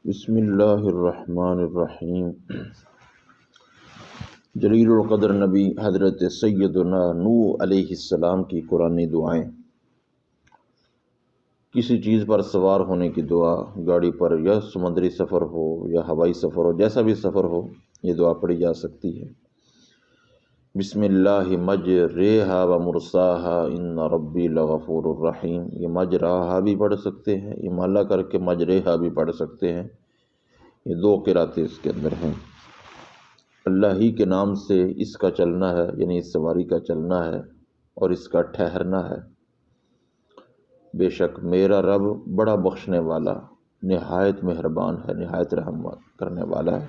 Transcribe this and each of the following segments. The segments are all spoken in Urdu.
بسم اللہ الرحمن الرحیم۔ جلیل القدر نبی حضرت سیدنا نوح علیہ السلام کی قرآنی دعائیں۔ کسی چیز پر سوار ہونے کی دعا، گاڑی پر یا سمندری سفر ہو یا ہوائی سفر ہو، جیسا بھی سفر ہو، یہ دعا پڑھی جا سکتی ہے۔ بسم اللہ مجریہا و مرساہا ان ربی لغفور الرحیم۔ یہ مجراہا بھی پڑھ سکتے ہیں، یہ مالا کر کے مجریہا بھی پڑھ سکتے ہیں۔ یہ دو قراتیں اس کے اندر ہیں۔ اللہ ہی کے نام سے اس کا چلنا ہے، یعنی اس سواری کا چلنا ہے اور اس کا ٹھہرنا ہے۔ بے شک میرا رب بڑا بخشنے والا، نہایت مہربان ہے، نہایت رحم کرنے والا ہے۔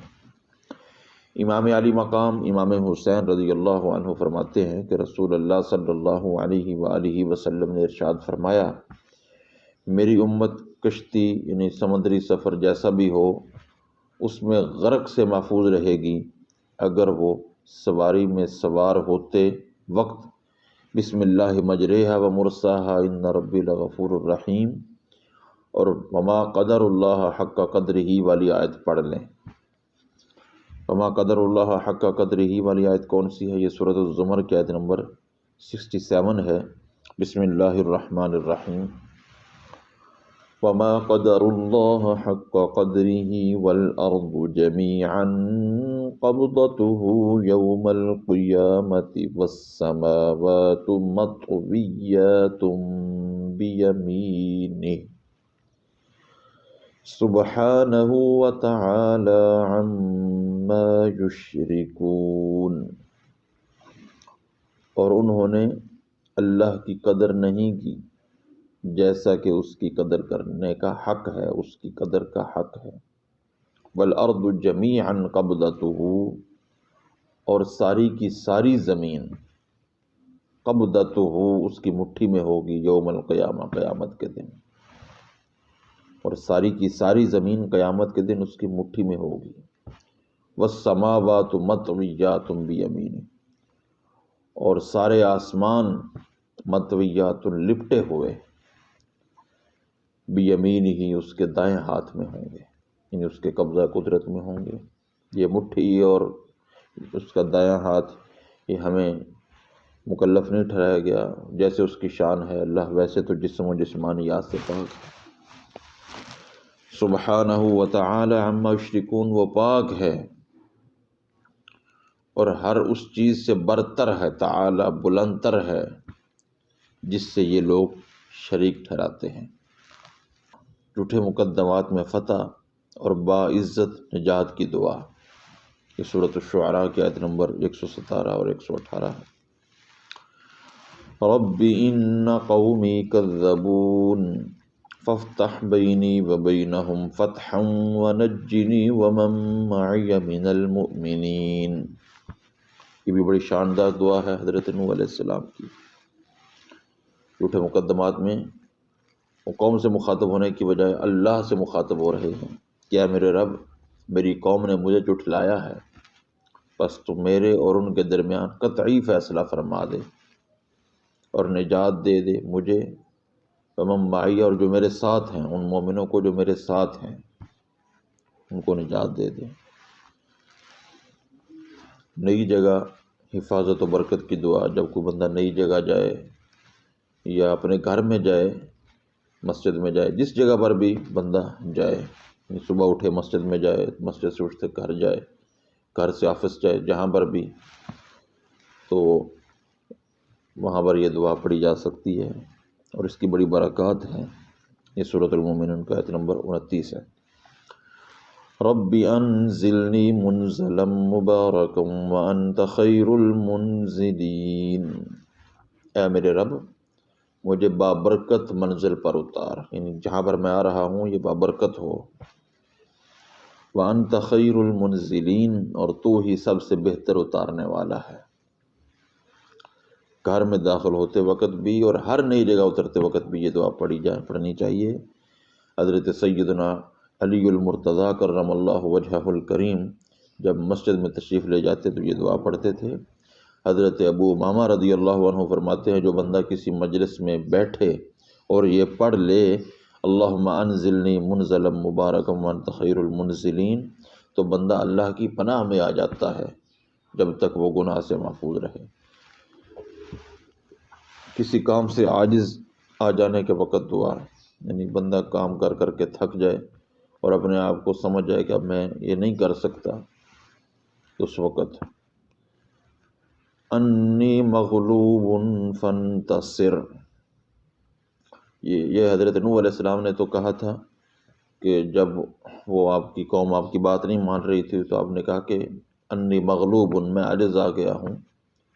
امام علی مقام امام حسین رضی اللہ عنہ فرماتے ہیں کہ رسول اللہ صلی اللہ علیہ وآلہ وسلم نے ارشاد فرمایا، میری امت کشتی یعنی سمندری سفر جیسا بھی ہو اس میں غرق سے محفوظ رہے گی اگر وہ سواری میں سوار ہوتے وقت بسم اللہ مجریہا و مرساہا ان ربی لغفور الرحیم اور وما قدر اللہ حق قدرہ والی آیت پڑھ لیں۔ وما قدر اللہ حق قدرہ والی آیت کون سی ہے؟ یہ سورۃ الزمر کی آیت نمبر 67 ہے۔ بسم اللہ الرحمن الرحیم۔ وما قدر اللہ حق قدرہ والارض جميعا قبضته يوم القيامة والسماوات مطويات بيمينه سبحانه وتعالى عما يشركون۔ اور انہوں نے اللہ کی قدر نہیں کی جیسا کہ اس کی قدر کرنے کا حق ہے، اس کی قدر کا حق ہے۔ والارض جمیعا قبضتہ، اور ساری کی ساری زمین قبضتہ اس کی مٹھی میں ہوگی، یوم القیامہ قیامت کے دن، اور ساری کی ساری زمین قیامت کے دن اس کی مٹھی میں ہوگی۔ والسماوات مطویات بیمینہ، اور سارے آسمان مطویات لپٹے ہوئے بیمینہ ہی اس کے دائیں ہاتھ میں ہوں گے، یعنی اس کے قبضہ قدرت میں ہوں گے۔ یہ مٹھی اور اس کا دایاں ہاتھ یہ ہمیں مکلف نہیں ٹھہرایا گیا، جیسے اس کی شان ہے اللہ ویسے تو جسم و جسمانیات سے پاک ہے۔ سبحانہ وتعالی عما یشرکون، وہ پاک ہے اور ہر اس چیز سے برتر ہے، تعالی بلندتر ہے جس سے یہ لوگ شریک ٹھہراتے ہیں۔ جھوٹے مقدمات میں فتح اور باعزت نجات کی دعا، یہ سورۃ الشعراء کی آیت نمبر 117 اور 118 ہے۔ رب ان قومی کذبون فافتح بینی وبینہم فتحا ونجنی ومن معی من المؤمنین۔ یہ بھی بڑی شاندار دعا ہے حضرت نوح علیہ السلام کی۔ جھوٹے مقدمات میں وہ قوم سے مخاطب ہونے کی بجائے اللہ سے مخاطب ہو رہے ہیں۔ کیا میرے رب، میری قوم نے مجھے جھٹلایا ہے، بس تو میرے اور ان کے درمیان قطعی فیصلہ فرما دے اور نجات دے دے مجھے، ومن معی، اور جو میرے ساتھ ہیں، ان مومنوں کو جو میرے ساتھ ہیں ان کو نجات دے دے۔ نئی جگہ حفاظت و برکت کی دعا، جب کوئی بندہ نئی جگہ جائے یا اپنے گھر میں جائے، مسجد میں جائے، جس جگہ پر بھی بندہ جائے، صبح اٹھے مسجد میں جائے، مسجد سے اٹھتے گھر جائے، گھر سے آفس جائے، جہاں پر بھی، تو وہاں پر یہ دعا پڑھی جا سکتی ہے اور اس کی بڑی برکات ہیں۔ یہ سورۃ المومنون کا آیت نمبر 29 ہے۔ رب انزلنی منزلا مبارکا وانت خیر المنزلین۔ اے میرے رب، مجھے بابرکت منزل پر اتار، یعنی جہاں پر میں آ رہا ہوں یہ بابرکت ہو۔ وَأَنْتَ خَيْرُ الْمُنزِلِينَ، اور تو ہی سب سے بہتر اتارنے والا ہے۔ گھر میں داخل ہوتے وقت بھی اور ہر نئی جگہ اترتے وقت بھی یہ دعا پڑھنی چاہیے۔ حضرت سیدنا علی المرتضیٰ کرم اللہ وجہہ الکریم جب مسجد میں تشریف لے جاتے تو یہ دعا پڑھتے تھے۔ حضرت ابو امامہ رضی اللہ عنہ فرماتے ہیں، جو بندہ کسی مجلس میں بیٹھے اور یہ پڑھ لے اللہم انزلنی منزلا مبارکا وانت خیر المنزلین، تو بندہ اللہ کی پناہ میں آ جاتا ہے جب تک وہ گناہ سے محفوظ رہے۔ کسی کام سے عاجز آ جانے کے وقت دعا، یعنی بندہ کام کر کر کے تھک جائے اور اپنے آپ کو سمجھ جائے کہ اب میں یہ نہیں کر سکتا، اس وقت انی مغلوب فانتصر، یہ حضرت نوح علیہ السلام نے تو کہا تھا کہ جب وہ آپ کی قوم آپ کی بات نہیں مان رہی تھی تو آپ نے کہا کہ انی مغلوب، میں عاجز آ گیا ہوں،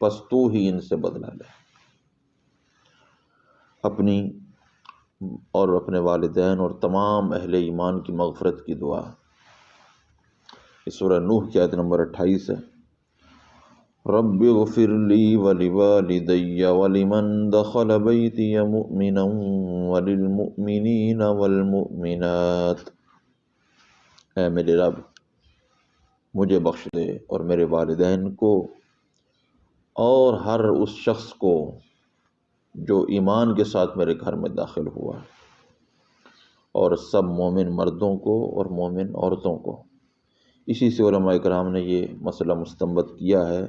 پس تو ہی ان سے بدلہ لے۔ اپنی اور اپنے والدین اور تمام اہل ایمان کی مغفرت کی دعا، اس سورہ نوح کی آیت نمبر 28 ہے۔ رب اغفر لی ولوالدی ولمن دخل بیتی مؤمنا وللمؤمنین والمؤمنات، اے میرے رب مجھے بخش دے اور میرے والدین کو اور ہر اس شخص کو جو ایمان کے ساتھ میرے گھر میں داخل ہوا، اور سب مومن مردوں کو اور مومن عورتوں کو۔ اسی سے علماء کرام نے یہ مسئلہ مستنبط کیا ہے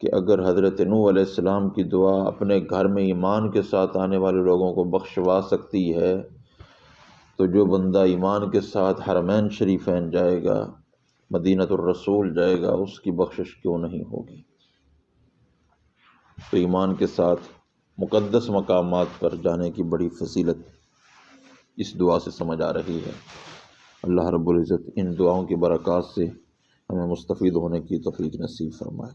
کہ اگر حضرت نوح علیہ السلام کی دعا اپنے گھر میں ایمان کے ساتھ آنے والے لوگوں کو بخشوا سکتی ہے، تو جو بندہ ایمان کے ساتھ حرمین شریفین جائے گا، مدینۃ الرسول جائے گا، اس کی بخشش کیوں نہیں ہوگی؟ تو ایمان کے ساتھ مقدس مقامات پر جانے کی بڑی فضیلت اس دعا سے سمجھ آ رہی ہے۔ اللہ رب العزت ان دعاؤں کی برکات سے ہمیں مستفید ہونے کی توفیق نصیب فرمائے۔